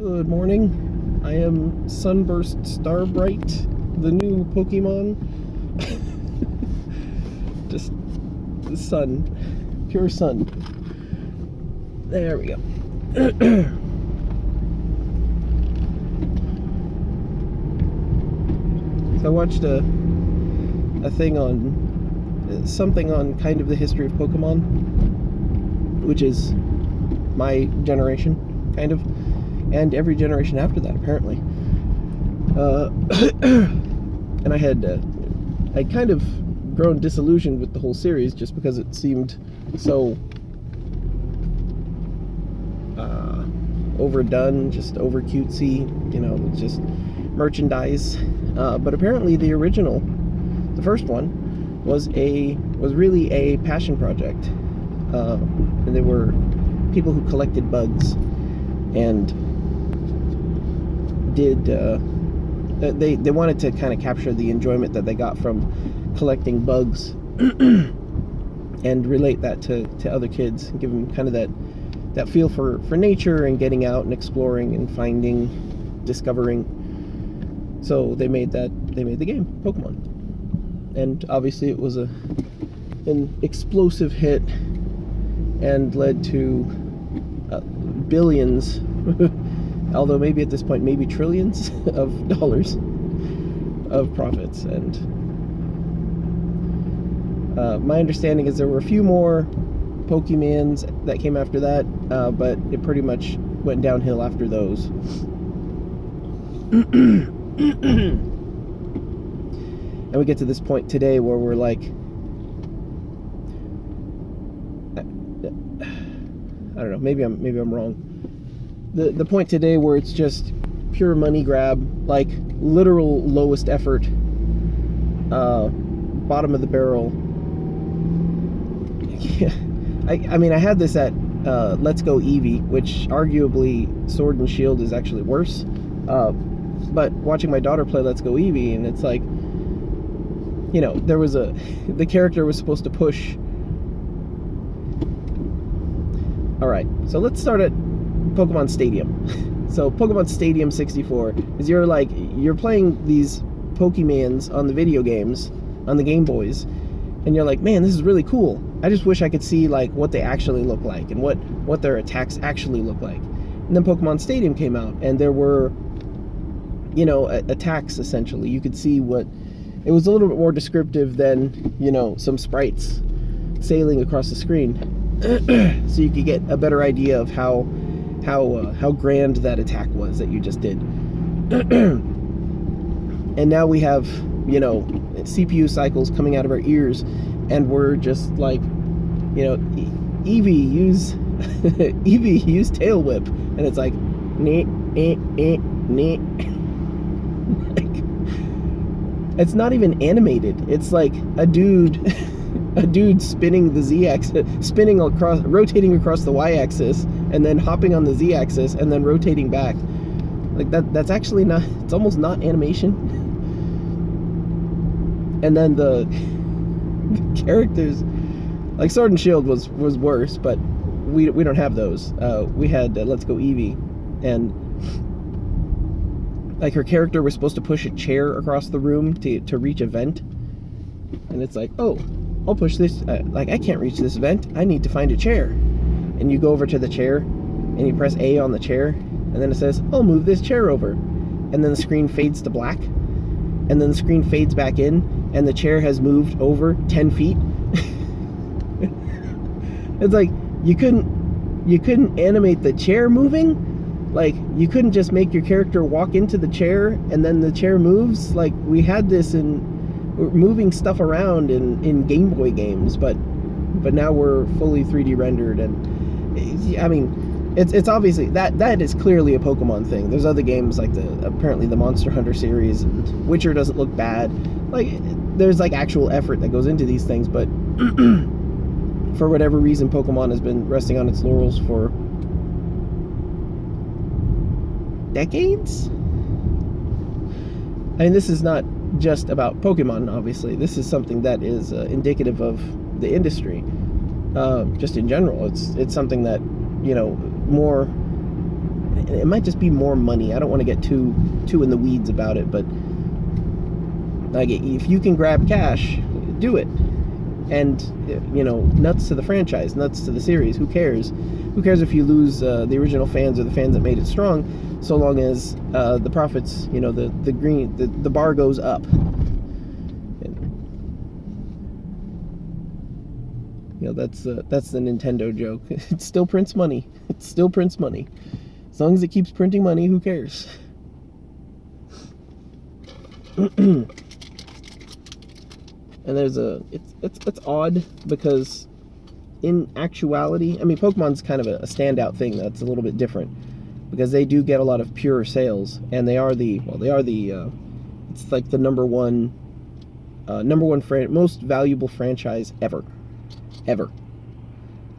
Good morning. I am Sunburst Starbright, the new Pokemon. Just the sun, pure sun. There we go. So I watched a thing on something on kind of the history of Pokemon, which is my generation, kind of. And every generation after that, apparently. And I'd kind of grown disillusioned with the whole series just because it seemed so overdone, just over cutesy, just merchandise. But apparently the original, the first one, was really a passion project. And they were people who collected bugs and they wanted to kind of capture the enjoyment that they got from collecting bugs and relate that to other kids and give them kind of that feel for nature and getting out and exploring and finding, discovering. So they made the game Pokemon, and obviously it was an explosive hit and led to billions although maybe at this point, maybe trillions of dollars of profits. And my understanding is there were a few more Pokemans that came after that, but it pretty much went downhill after those. And we get to this point today where we're like, I don't know, maybe I'm wrong. The point today where it's just pure money grab, like literal lowest effort, bottom of the barrel. I mean, I had this at Let's Go Eevee, which arguably Sword and Shield is actually worse. But watching my daughter play Let's Go Eevee, and it's like, there was the character was supposed to push. All right, so let's start at Pokemon Stadium. So Pokemon Stadium 64 is you're playing these Pokemans on the video games, on the Game Boys, and you're like, man, this is really cool. I just wish I could see like what they actually look like and what their attacks actually look like. And then Pokemon Stadium came out, and there were, attacks essentially. You could see it was a little bit more descriptive than, some sprites sailing across the screen. So you could get a better idea of how grand that attack was that you just did. And now we have, CPU cycles coming out of our ears, and we're just like, Eevee use Eevee use Tail Whip, and it's like, like, it's not even animated. It's like a dude spinning the Z-axis, rotating across the Y-axis, and then hopping on the Z-axis, and then rotating back. Like that's actually not, it's almost not animation. And then the characters, like Sword and Shield was worse, but we don't have those. We had Let's Go Eevee, and like her character was supposed to push a chair across the room to reach a vent, and it's like, oh, I'll push this, like I can't reach this vent, I need to find a chair. And you go over to the chair, and you press A on the chair, and then it says, I'll move this chair over. And then the screen fades to black, and then the screen fades back in, and the chair has moved over 10 feet. It's like, you couldn't animate the chair moving? Like, you couldn't just make your character walk into the chair, and then the chair moves? Like, we had this we're moving stuff around in Game Boy games, but now we're fully 3D rendered, and I mean, it's obviously that is clearly a Pokemon thing. There's other games like apparently the Monster Hunter series, and Witcher doesn't look bad. Like, there's like actual effort that goes into these things, but for whatever reason, Pokemon has been resting on its laurels for decades. I mean, this is not just about Pokemon, obviously. This is something that is indicative of the industry, just in general. It's something that, more it might just be more money. I don't want to get too in the weeds about it, but like, if you can grab cash, do it. And nuts to the franchise, nuts to the series. Who cares? Who cares if you lose the original fans or the fans that made it strong, so long as the profits, the bar goes up. That's the Nintendo joke. It still prints money. It still prints money. As long as it keeps printing money, who cares? And it's odd because in actuality, I mean, Pokemon's kind of a standout thing that's a little bit different because they do get a lot of pure sales, and it's like the number one most valuable franchise ever.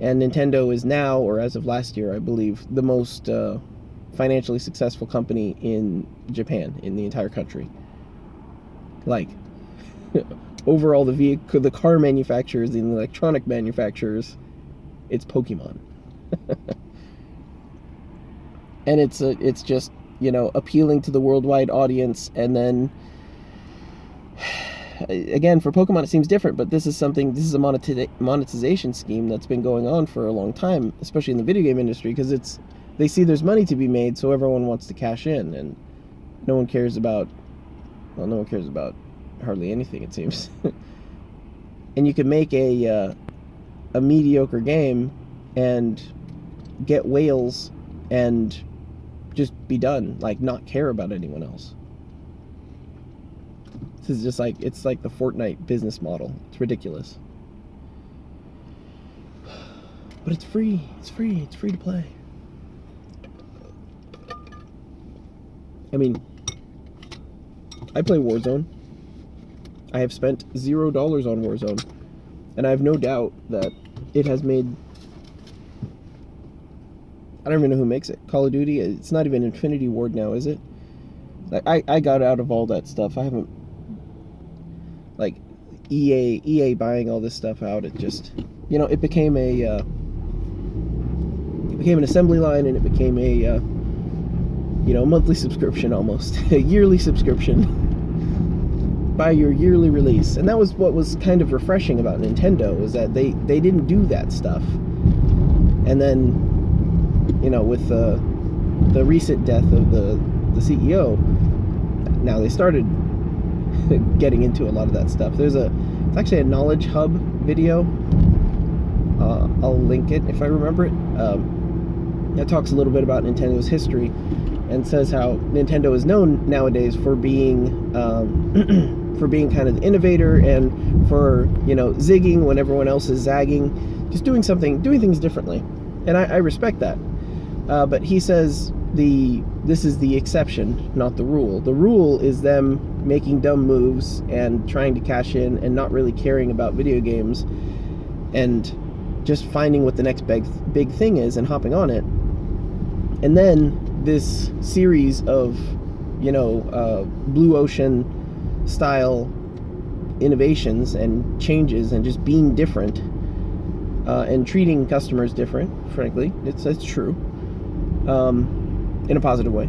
And Nintendo is now, or as of last year, I believe, the most financially successful company in Japan, in the entire country. Like, over all the car manufacturers, the electronic manufacturers, it's Pokemon. And it's just, appealing to the worldwide audience. And then, again, for Pokemon it seems different, but this is a monetization scheme that's been going on for a long time, especially in the video game industry, because they see there's money to be made, so everyone wants to cash in, and no one cares about hardly anything, it seems. And you can make a mediocre game and get whales and just be done, like not care about anyone else. This is just like, it's like the Fortnite business model. It's ridiculous. But it's free. It's free to play. I mean, I play Warzone. I have spent $0 on Warzone, and I have no doubt that it has made, I don't even know who makes it. Call of Duty? It's not even Infinity Ward now, is it? Like, I got out of all that stuff. I haven't, like, EA buying all this stuff out. It just, it became an assembly line, and it became a monthly subscription almost, a yearly subscription. Buy your yearly release. And that was what was kind of refreshing about Nintendo, is that they didn't do that stuff. And then, with the recent death of the CEO, now they started getting into a lot of that stuff. It's actually a Knowledge Hub video. I'll link it if I remember it. That talks a little bit about Nintendo's history and says how Nintendo is known nowadays for being kind of the innovator, and for zigging when everyone else is zagging, just doing things differently. And I respect that. But he says this is the exception, not the rule. The rule is them making dumb moves and trying to cash in and not really caring about video games, and just finding what the next big thing is and hopping on it. And then this series of blue ocean style innovations and changes, and just being different, and treating customers different, frankly, it's true, in a positive way.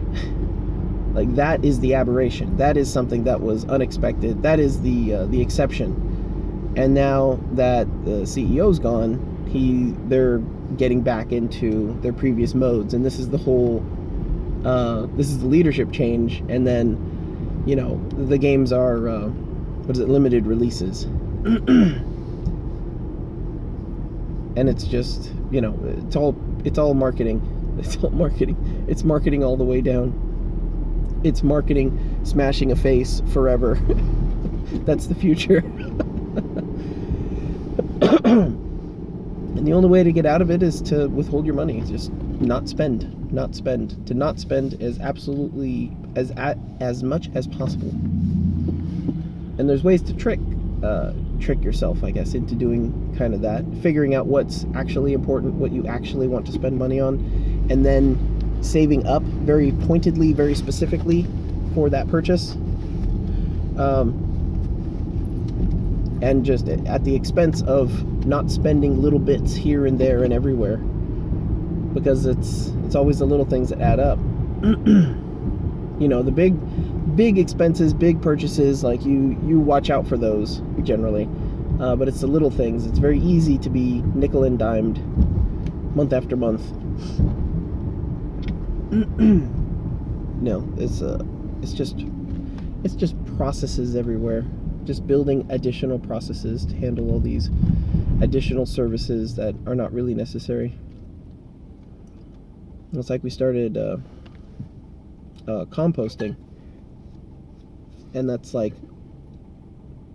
Like, that is the aberration. That is something that was unexpected. That is the exception. And now that the CEO's gone, they're getting back into their previous modes, and this is the whole this is the leadership change. And then the games are limited releases. And it's just it's all marketing. It's marketing all the way down. It's marketing smashing a face forever. That's the future. And the only way to get out of it is to withhold your money. Just not spend. To not spend is absolutely as much as possible. And there's ways to trick yourself, I guess, into doing kind of that, figuring out what's actually important, what you actually want to spend money on, and then saving up very pointedly, very specifically for that purchase. And just at the expense of not spending little bits here and there and everywhere. because it's always the little things that add up. You know, the big expenses, big purchases, like you watch out for those generally, but it's the little things. It's very easy to be nickel and dimed month after month. No, it's just processes everywhere. Just building additional processes to handle all these additional services that are not really necessary. It's like we started composting, and that's like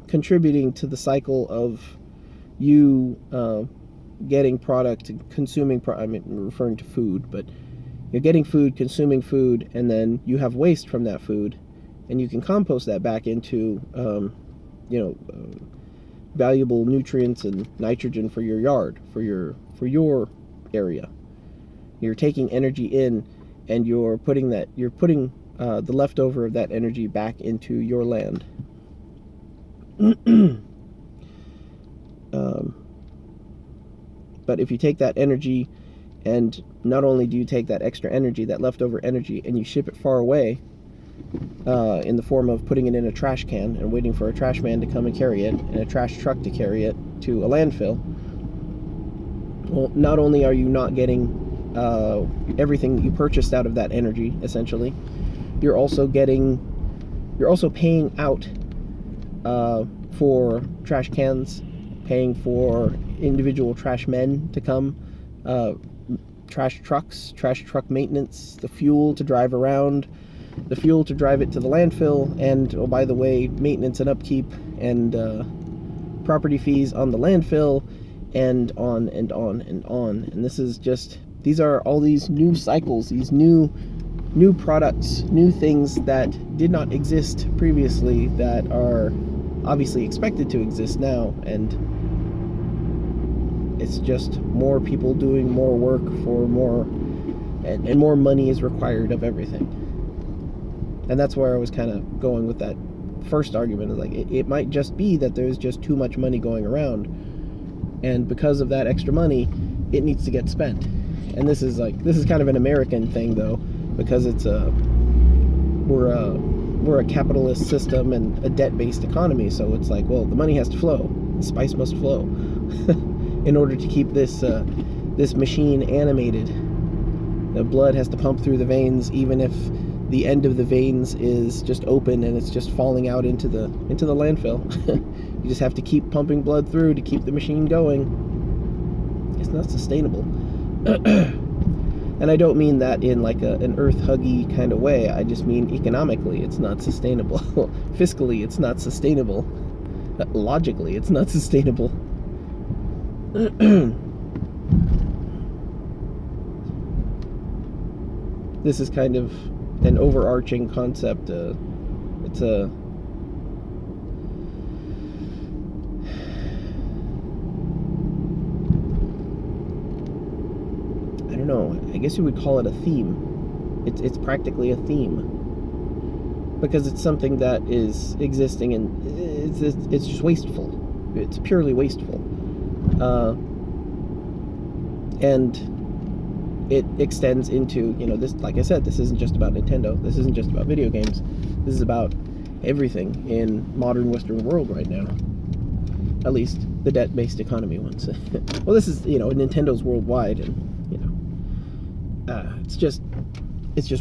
contributing to the cycle of you getting product, consuming I mean, referring to food, but you're getting food, consuming food, and then you have waste from that food, and you can compost that back into valuable nutrients and nitrogen for your yard, for your area. You're taking energy in, and you're putting the leftover of that energy back into your land. But if you take that energy, and not only do you take that extra energy, that leftover energy, and you ship it far away, in the form of putting it in a trash can and waiting for a trash man to come and carry it, and a trash truck to carry it to a landfill, well, not only are you not getting everything that you purchased out of that energy, essentially, you're also paying out for trash cans, paying for individual trash men to come, trash trucks, trash truck maintenance, the fuel to drive around, the fuel to drive it to the landfill, and, oh, by the way, maintenance and upkeep and property fees on the landfill, and on and on and on. And these are all these new cycles, these new products, new things that did not exist previously, that are obviously expected to exist now, and it's just more people doing more work for more, and more money is required of everything. And that's where I was kind of going with that first argument, is like, it might just be that there's just too much money going around, and because of that extra money, it needs to get spent. And this is kind of an American thing, though, because we're a capitalist system and a debt-based economy, so it's like, well, the money has to flow, the spice must flow in order to keep this machine animated. The blood has to pump through the veins, even if the end of the veins is just open and it's just falling out into the landfill. You just have to keep pumping blood through to keep the machine going. It's not sustainable. And I don't mean that in like an earth-huggy kind of way. I just mean economically, it's not sustainable. Fiscally, it's not sustainable. Logically, it's not sustainable. This is kind of an overarching concept. It's a I don't know, I guess you would call it a theme. It's practically a theme, because it's something that is existing, and it's just wasteful. It's purely wasteful. And it extends into, this, like I said, this isn't just about Nintendo. This isn't just about video games. This is about everything in modern Western world right now. At least the debt-based economy ones. Well, this is, Nintendo's worldwide, and it's just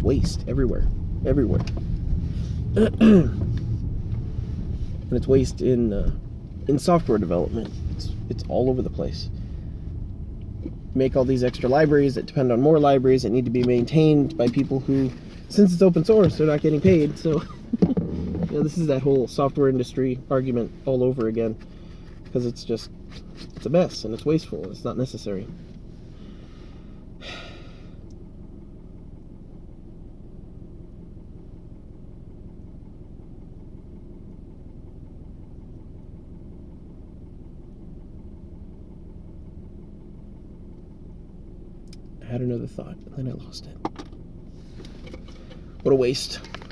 waste everywhere. And it's waste in software development. It's all over the place. Make all these extra libraries that depend on more libraries that need to be maintained by people who, since it's open source, they're not getting paid. So this is that whole software industry argument all over again, because it's a mess, and it's wasteful, and it's not necessary. I had another thought, and then I lost it. What a waste.